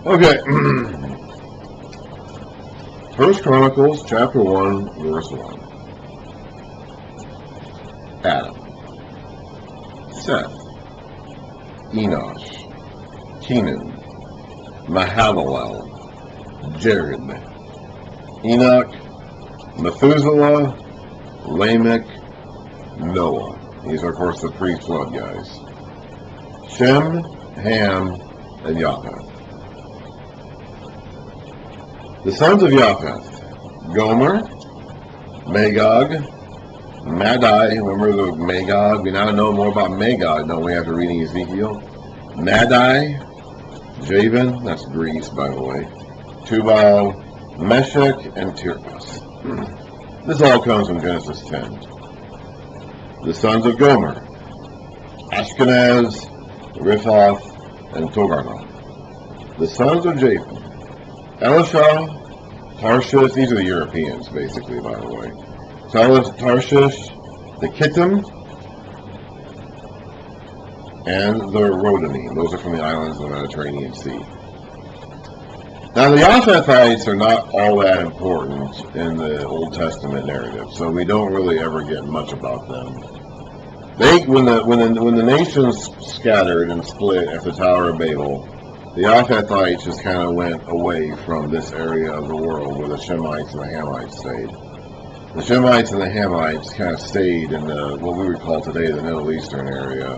Okay. First Chronicles chapter 1, verse 1. Adam, Seth, Enosh, Kenan, Mahalalel, Jared, Enoch, Methuselah, Lamech, Noah. These are, of course, the pre-flood guys. Shem, Ham, and Japheth. The sons of Japheth: Gomer, Magog, Madai. Remember the Magog? We now know more about Magog, don't we, after reading Ezekiel? Madai, Javan, that's Greece, by the way, Tubal, Meshech, and Tiras. This all comes from Genesis 10. The sons of Gomer: Ashkenaz, Riphath, and Togarmah. The sons of Japheth: Elisha, Tarshish. These are the Europeans, basically, by the way. Tarshish, the Kittim, and the Rodanine. Those are from the islands of the Mediterranean Sea. Now, the Japhethites are not all that important in the Old Testament narrative, so we don't really ever get much about them. When the nations scattered and split at the Tower of Babel, the Japhethites just kind of went away from this area of the world where the Shemites and the Hamites stayed. The Shemites and the Hamites kind of stayed in what we would call today the Middle Eastern area.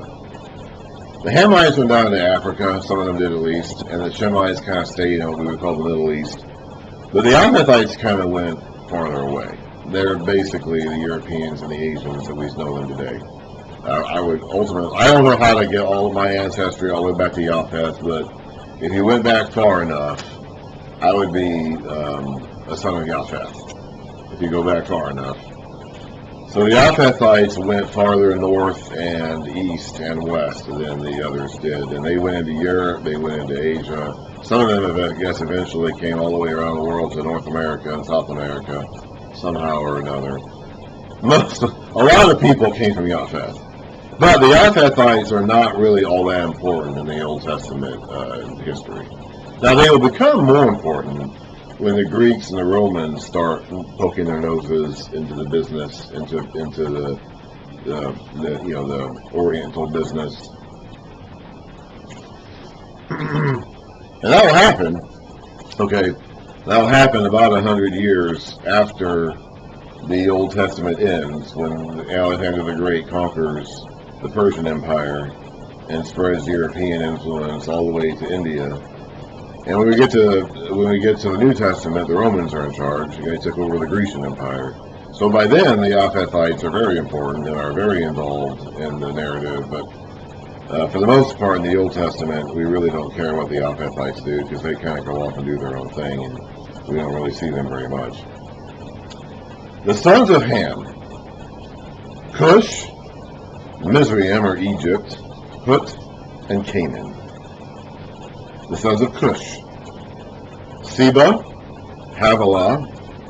The Hamites went down to Africa, some of them did at least, and the Shemites kind of stayed in what we would call the Middle East. But the Japhethites kind of went farther away. They're basically the Europeans and the Asians that we know them today. I don't know how to get all of my ancestry all the way back to Japheth, but if you went back far enough, I would be a son of Japheth, if you go back far enough. So the Japhethites went farther north and east and west than the others did, and they went into Europe, they went into Asia. Some of them, I guess, eventually came all the way around the world to North America and South America, somehow or another. A lot of people came from Japheth. But the Japhethites are not really all that important in the Old Testament history. Now, they will become more important when the Greeks and the Romans start poking their noses into the business, into the Oriental business, and that will happen. Okay, that will happen about 100 years after the Old Testament ends, when Alexander the Great conquers the Persian Empire and spreads European influence all the way to India. And when we get to the New Testament, the Romans are in charge. They took over the Grecian Empire. So by then, the Japhethites are very important and are very involved in the narrative. But for the most part, in the Old Testament, we really don't care what the Japhethites do, because they kind of go off and do their own thing, and we don't really see them very much. The sons of Ham: Cush, Mizraim or Egypt, Put, and Canaan. The sons of Cush: Seba, Havilah,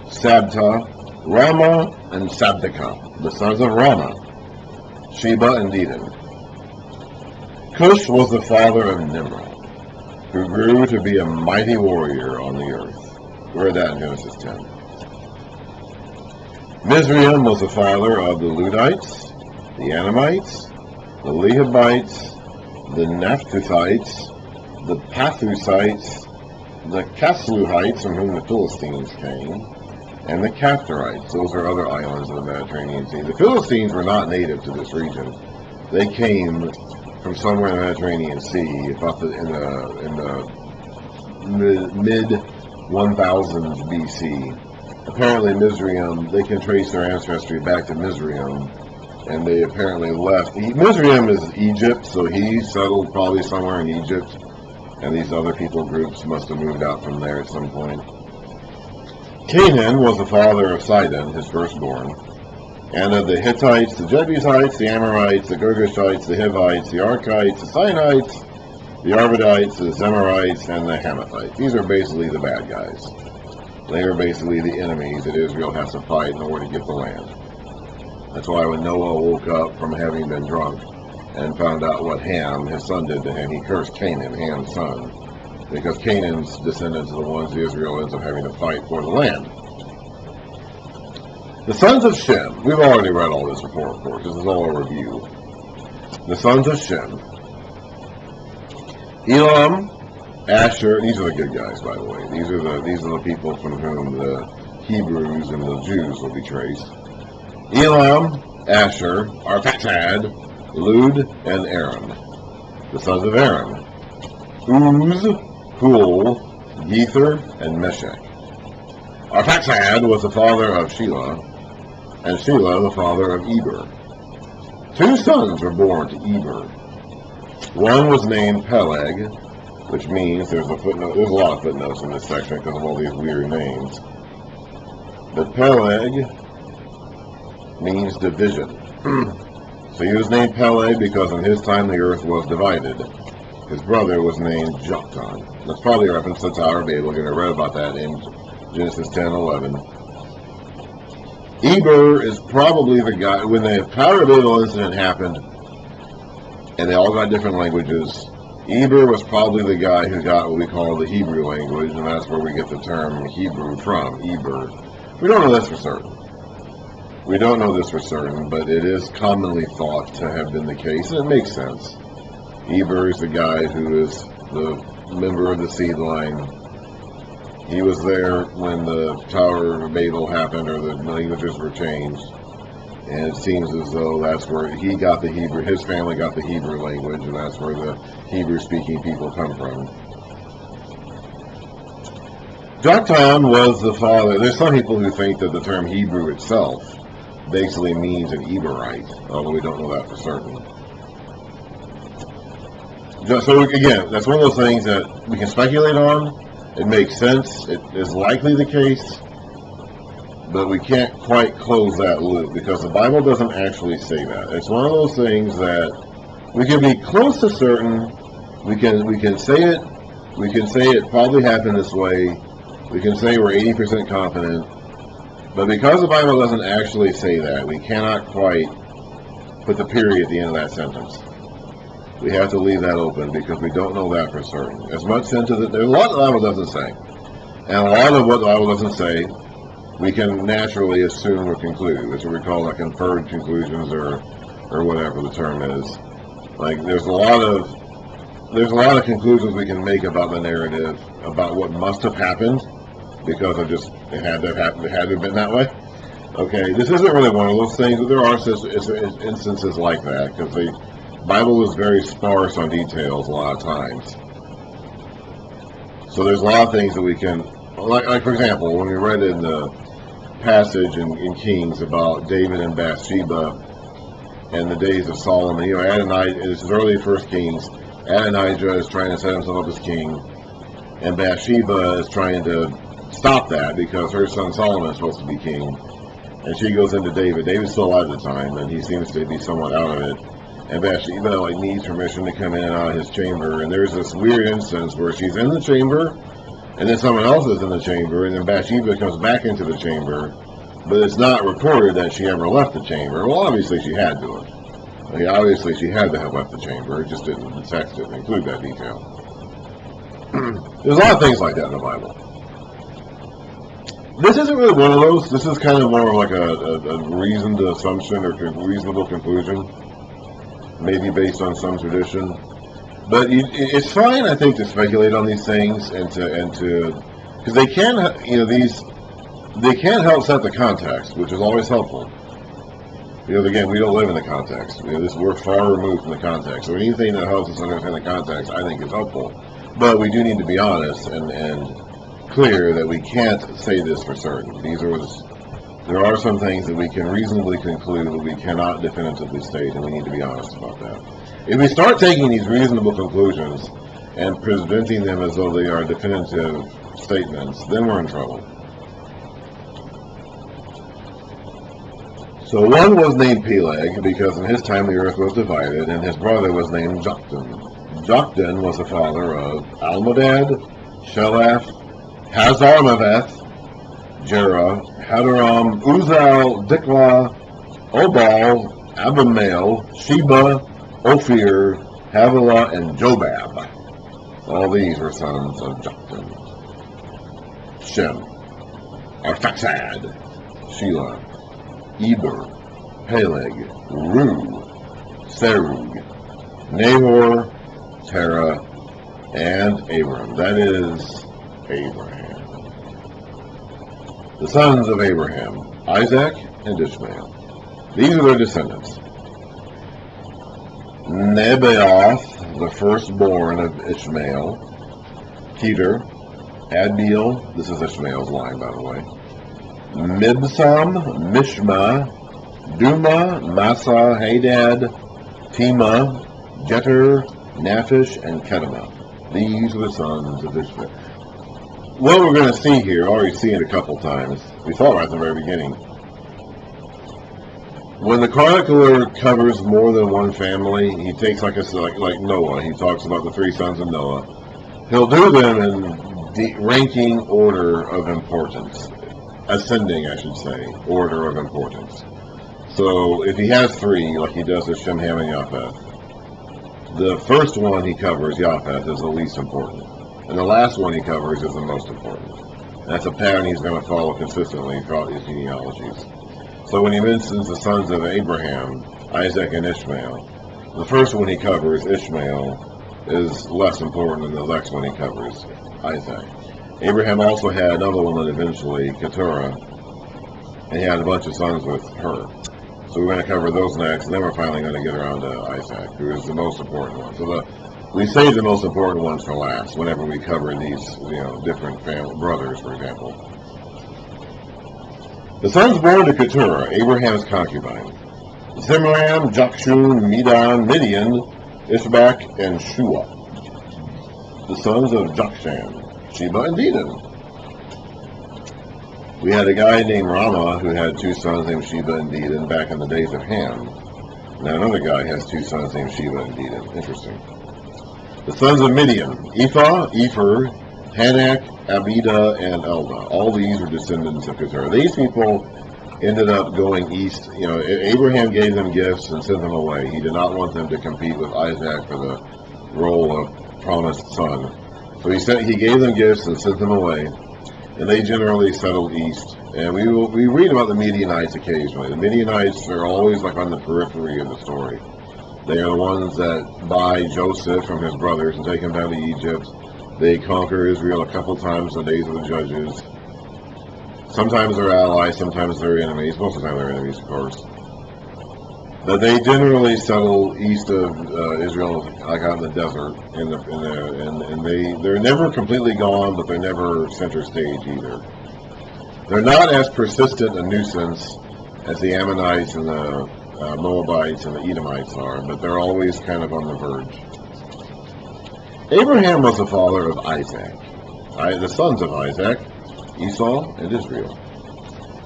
Sabta, Ramah, and Sabdeka. The sons of Ramah: Sheba and Dedan. Cush was the father of Nimrod, who grew to be a mighty warrior on the earth. We read that in Genesis 10. Mizraim was the father of the Ludites, the Anamites, the Lehabites, the Naphtuhites, the Pathusites, the Casluhites, from whom the Philistines came, and the Caphtorites. Those are other islands of the Mediterranean Sea. The Philistines were not native to this region. They came from somewhere in the Mediterranean Sea, about in the mid-1000s BC. Apparently Mizraim, they can trace their ancestry back to Mizraim, and they apparently left. Mizraim is Egypt, so he settled probably somewhere in Egypt, and these other people groups must have moved out from there at some point. Canaan was the father of Sidon, his firstborn, and of the Hittites, the Jebusites, the Amorites, the Girgashites, the Hivites, the Archites, the Sinaites, the Arvadites, the Zemarites, and the Hamathites. These are basically the bad guys. They are basically the enemies that Israel has to fight in order to get the land. That's why when Noah woke up from having been drunk and found out what Ham, his son, did to him, he cursed Canaan, Ham's son. because Canaan's descendants are the ones the Israelites are having to fight for the land. The sons of Shem, we've already read all this before, of course. This is all a review. The sons of Shem: Elam, Asher. These are the good guys, by the way. These are the people from whom the Hebrews and the Jews will be traced. Elam, Asher, Arphaxad, Lud, and Aram. The sons of Aram: Uz, Hul, Gether, and Meshech. Arphaxad was the father of Shelah, and Shelah the father of Eber. 2 sons were born to Eber. One was named Peleg, which means there's a footnote. There's a lot of footnotes in this section because of all these weird names. But Peleg means division. So he was named Peleg because in his time the earth was divided. His brother was named Joktan. That's probably a reference to the Tower of Babel. You're going to read about that in Genesis 10:11. Eber is probably the guy, when the Tower of Babel incident happened, and they all got different languages, Eber was probably the guy who got what we call the Hebrew language, and that's where we get the term Hebrew from, Eber. We don't know this for certain. We don't know this for certain, but it is commonly thought to have been the case, and it makes sense. Eber is the guy who is the member of the seed line. He was there when the Tower of Babel happened, or the languages were changed. And it seems as though that's where he got the Hebrew, his family got the Hebrew language, and that's where the Hebrew-speaking people come from. Joktan was the father. There's some people who think that the term Hebrew itself basically means an Eberite, although we don't know that for certain. So again, that's one of those things that we can speculate on. It makes sense. It is likely the case, but we can't quite close that loop because the Bible doesn't actually say that. It's one of those things that we can be close to certain. We can say it. We can say it probably happened this way. We can say we're 80% confident, but because the Bible doesn't actually say that, we cannot quite put the period at the end of that sentence. We have to leave that open because we don't know that for certain. As much into it, there's a lot the Bible doesn't say. And a lot of what the Bible doesn't say, we can naturally assume or conclude. That's what we call like inferred conclusions or whatever the term is. Like there's a lot of conclusions we can make about the narrative, about what must have happened, because of just it had to have been that way. Okay, this isn't really one of those things, but there are instances like that because the Bible is very sparse on details a lot of times. So there's a lot of things that we can, like for example, when we read in the passage in Kings about David and Bathsheba and the days of Solomon, Adonijah, this is early 1 Kings, Adonijah is trying to set himself up as king, and Bathsheba is trying to stop that because her son Solomon is supposed to be king, and she goes into David. David's still alive at the time, and he seems to be somewhat out of it. And Bathsheba needs permission to come in and out of his chamber. And there's this weird instance where she's in the chamber, and then someone else is in the chamber, and then Bathsheba comes back into the chamber, but it's not recorded that she ever left the chamber. Well, obviously she had to have. Obviously she had to have left the chamber. It just didn't. The text didn't include that detail. There's a lot of things like that in the Bible. This isn't really one of those. This is kind of more like a reasoned assumption or reasonable conclusion. Maybe based on some tradition, but it's fine, I think, to speculate on these things and to because they can, they can help set the context, which is always helpful. Again, we don't live in the context. We're far removed from the context. So anything that helps us understand the context, I think, is helpful. But we do need to be honest and clear that we can't say this for certain. There are some things that we can reasonably conclude that we cannot definitively state, and we need to be honest about that. If we start taking these reasonable conclusions and presenting them as though they are definitive statements, then we're in trouble. So one was named Peleg, because in his time the earth was divided, and his brother was named Joktan. Joktan was the father of Almodad, Sheleph, Hazarmaveth, Jerah, Hadoram, Uzal, Diklah, Obal, Abimael, Sheba, Ophir, Havilah, and Jobab. All these were sons of Joktan. Shem, Arphaxad, Shelah, Eber, Peleg, Ru, Serug, Nahor, Terah, and Abram. That is Abraham. The sons of Abraham, Isaac and Ishmael. These are their descendants. Nebaioth, the firstborn of Ishmael, Keter, Adbeel, this is Ishmael's line, by the way, Mibsam, Mishma, Duma, Massa, Hadad, Tema, Jeter, Naphish, and Kedemah. These were the sons of Ishmael. What we're going to see here, already seen it a couple times, we saw right at the very beginning. When the chronicler covers more than one family, he takes like Noah. He talks about the 3 sons of Noah. He'll do them in ranking order of importance. Ascending, I should say, order of importance. So if he has 3, like he does with Shem, Ham, and Japheth, the first one he covers, Japheth, is the least important. And the last one he covers is the most important. That's a pattern he's going to follow consistently throughout his genealogies. So when he mentions the sons of Abraham, Isaac, and Ishmael, the first one he covers, Ishmael, is less important than the next one he covers, Isaac. Abraham also had another woman eventually, Keturah, and he had a bunch of sons with her. So we're going to cover those next, and then we're finally going to get around to Isaac, who is the most important one. So we save the most important ones for last, whenever we cover these, different brothers, for example. The sons born to Keturah, Abraham's concubine: Zimran, Jokshun, Medan, Midian, Ishbak, and Shua. The sons of Jokshan, Sheba, and Dedan. We had a guy named Rama who had 2 sons named Sheba and Dedan back in the days of Ham. Now another guy has 2 sons named Sheba and Dedan. Interesting. The sons of Midian: Ephah, Epher, Hanak, Abida, and Eldah. All these were descendants of Keturah. These people ended up going east. Abraham gave them gifts and sent them away. He did not want them to compete with Isaac for the role of promised son. So he gave them gifts and sent them away, and they generally settled east. And we read about the Midianites occasionally. The Midianites are always like on the periphery of the story. They are the ones that buy Joseph from his brothers and take him down to Egypt. They conquer Israel a couple times in the days of the judges. Sometimes they're allies, sometimes they're enemies. Most of the time they're enemies, of course. But they generally settle east of Israel, like out in the desert, and they're never completely gone, but they're never center stage either. They're not as persistent a nuisance as the Ammonites and the Moabites and the Edomites are, but they're always kind of on the verge. Abraham was the father of Isaac. The sons of Isaac, Esau and Israel.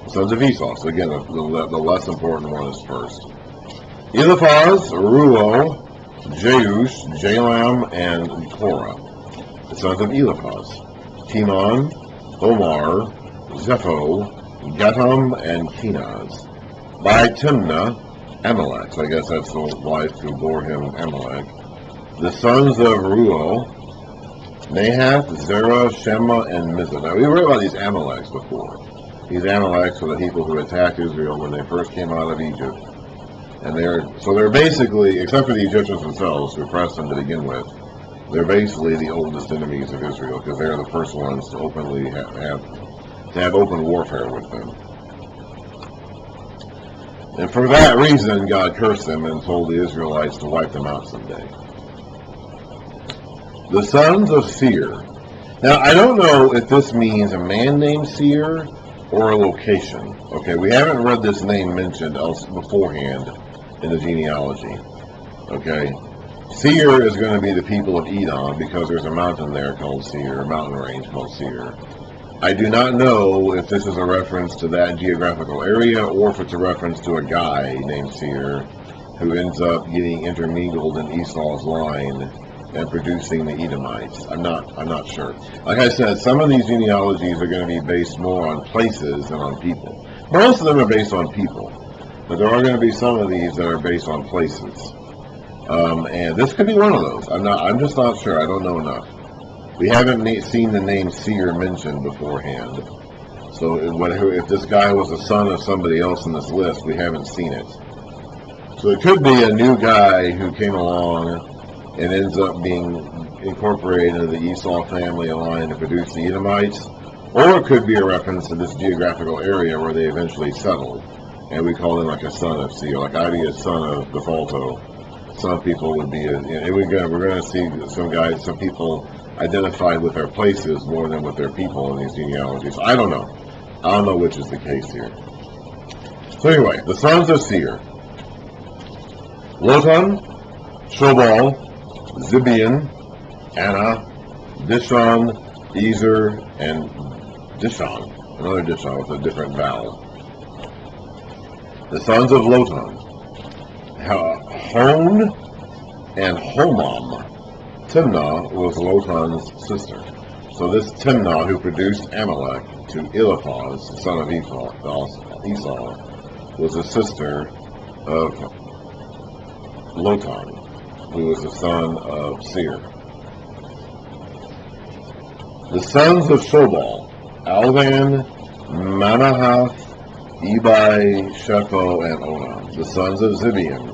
The sons of Esau. So again, the less important one is first. Eliphaz, Ruo, Jeush, Jalam, and Korah. The sons of Eliphaz: Teman, Omar, Zepho, Gatam, and Kenaz. By Timnah, Amalek. So I guess that's the wife who bore him Amalek. The sons of Ruo: Nahath, Zerah, Shema, and Mizah. Now, we read about these Amaleks before. These Amaleks were the people who attacked Israel when they first came out of Egypt. And they're basically, except for the Egyptians themselves, who oppressed them to begin with, they're basically the oldest enemies of Israel, because they're the first ones to openly have open warfare with them. And for that reason, God cursed them and told the Israelites to wipe them out someday. The sons of Seir. Now, I don't know if this means a man named Seir or a location. Okay, we haven't read this name mentioned beforehand in the genealogy. Okay, Seir is going to be the people of Edom, because there's a mountain there called Seir, a mountain range called Seir. I do not know if this is a reference to that geographical area, or if it's a reference to a guy named Seir who ends up getting intermingled in Esau's line and producing the Edomites. I'm not sure. Like I said, some of these genealogies are going to be based more on places than on people. Most of them are based on people, but there are going to be some of these that are based on places. And this could be one of those. I'm just not sure. I don't know enough. We haven't seen the name Seir mentioned beforehand. So if this guy was a son of somebody else in this list, we haven't seen it. So it could be a new guy who came along and ends up being incorporated into the Esau family line to produce the Edomites, or it could be a reference to this geographical area where they eventually settled, and we call him like a son of Seir, like I'd be a son of Defaulto. Some people would be, we're going to see some people identified with their places more than with their people in these genealogies. I don't know which is the case here. So anyway, the sons of Seir: Lotan, Shobal, Zibeon, Anna, Dishon, Ezer, and Dishon. Another Dishon with a different vowel. The sons of Lotan: Hon and Homam. Timnah was Lotan's sister. So this Timnah, who produced Amalek to Eliphaz, son of Esau, was a sister of Lotan, who was the son of Seir. The sons of Shobal: Alvan, Manahath, Ebi, Shepho, and Onam. The sons of Zibeon: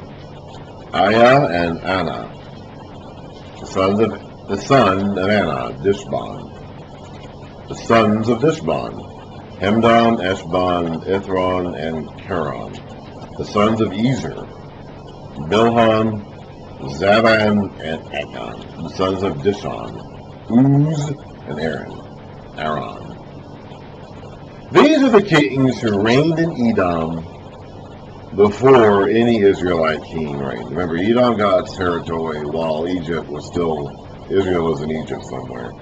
Aya and Anna. The son of Anna, Dishban. The sons of Dishban: Hemdan, Eshban, Ithron, and Keron. The sons of Ezer: Bilhan, Zavan, and Akan. The sons of Dishon: Uz and Aaron. These are the kings who reigned in Edom before any Israelite king reigned. Remember, Edom got its territory while Israel was in Egypt somewhere.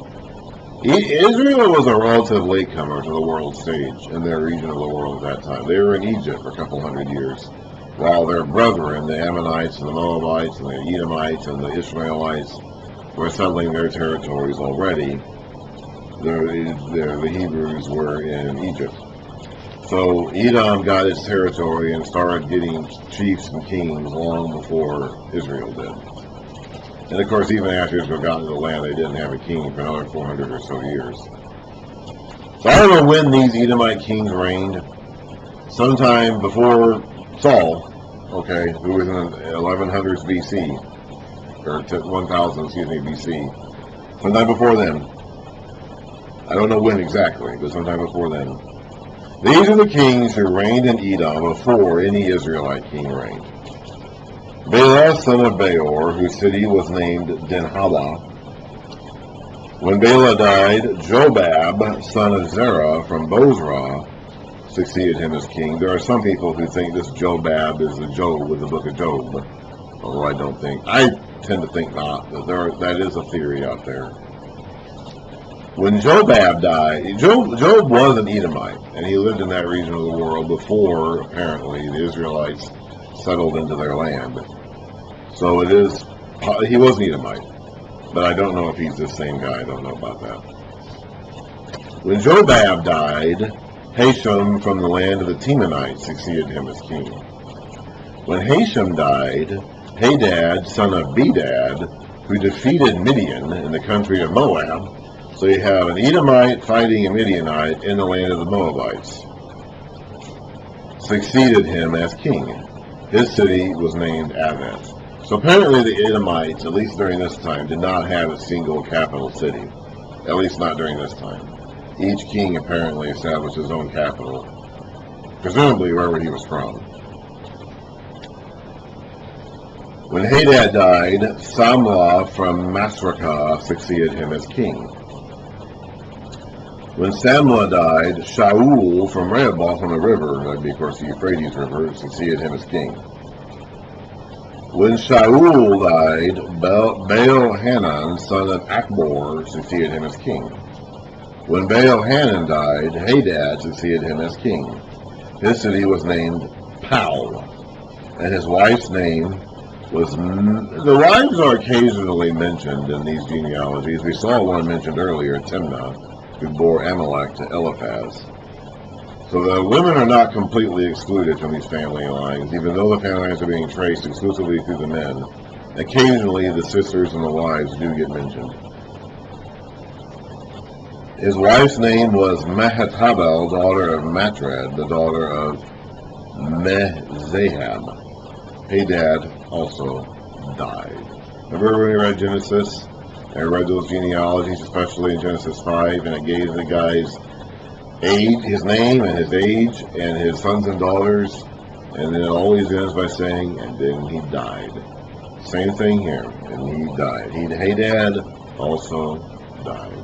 Israel was a relative latecomer to the world stage in their region of the world at that time. They were in Egypt for a couple hundred years, while their brethren, the Ammonites and the Moabites and the Edomites and the Ishmaelites, were settling their territories already. The Hebrews were in Egypt. So Edom got its territory and started getting chiefs and kings long before Israel did. And of course, even after Israel got into the land, they didn't have a king for another 400 or so years. So I don't know when these Edomite kings reigned. Sometime before Saul, who was in the 1100s BC, or 1000, BC. Sometime before then. I don't know when exactly, but sometime before then. These are the kings who reigned in Edom before any Israelite king reigned. Bela, son of Beor, whose city was named Dinhaba. When Bela died, Jobab, son of Zerah from Bozrah, succeeded him as king. There are some people who think this Jobab is the Job with the book of Job, although I tend to think not, but that is a theory out there. When Jobab died, Job was an Edomite, and he lived in that region of the world before, apparently, the Israelites settled into their land. So he was an Edomite, but I don't know if he's the same guy. I don't know about that. When Jobab died, Hashem from the land of the Temanites succeeded him as king. When Hashem died, Hadad, son of Bedad, who defeated Midian in the country of Moab. So you have an Edomite fighting a Midianite in the land of the Moabites, succeeded him as king. His city was named Avet. So apparently the Edomites, at least during this time, did not have a single capital city. At least not during this time. Each king apparently established his own capital, presumably wherever he was from. When Hadad died, Samlah from Masrekah succeeded him as king. When Samlah died, Shaul from Rehoboth on the river, that would be of course the Euphrates River, succeeded him as king. When Shaul died, Baal-Hanan, son of Akbor, succeeded him as king. When Baal-Hanan died, Hadad succeeded him as king. His city was named Pau, and his wife's name was... The wives are occasionally mentioned in these genealogies. We saw one mentioned earlier, Timnah, who bore Amalek to Eliphaz. So the women are not completely excluded from these family lines, even though the family lines are being traced exclusively through the men. Occasionally, the sisters and the wives do get mentioned. His wife's name was Mehetabel, daughter of Matred, the daughter of Mezahab. Hadad also died. Remember when we read Genesis? I read those genealogies, especially in Genesis 5, and it gave the guy's age, his name and his age, and his sons and daughters, and then it always ends by saying, and then he died. Same thing here, and he died. Hadad also died.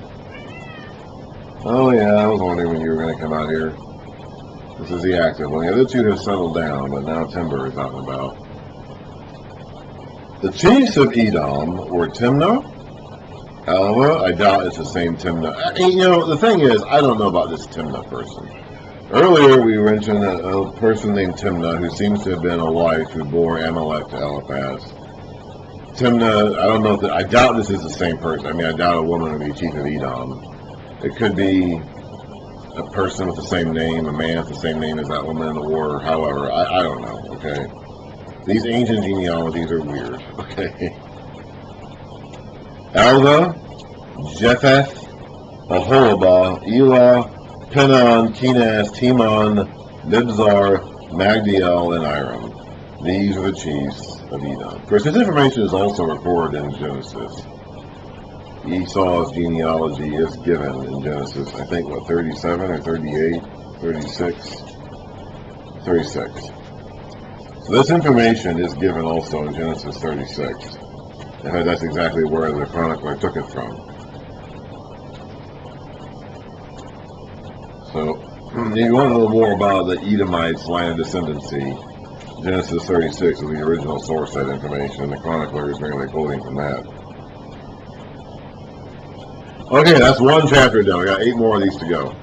Oh yeah, I was wondering when you were going to come out here. This is the active one. The other two have settled down, but now Timber is out and about. The chiefs of Edom were Timnah, Alva. I doubt it's the same Timnah. The thing is, I don't know about this Timnah person. Earlier, we mentioned a person named Timnah who seems to have been a wife who bore Amalek to Eliphaz. Timnah, I don't know if I doubt this is the same person. I mean, I doubt a woman would be chief of Edom. It could be a person with the same name, a man with the same name as that woman in the war, however. I don't know, okay? These ancient genealogies are weird, okay? Alva, Japheth, Aholabah, Elah, Penon, Kenaz, Timon, Mibzar, Magdiel, and Iram. These are the chiefs of Edom. Of course, this information is also recorded in Genesis. Esau's genealogy is given in Genesis, I think, 37 or 38, 36? 36. So this information is given also in Genesis 36. In fact, that's exactly where the chronicler took it from. So, if you want to know more about the Edomites' line of descendancy, Genesis 36 is the original source of that information, and the chronicler is merely quoting from that. Okay, that's one chapter done. We got 8 more of these to go.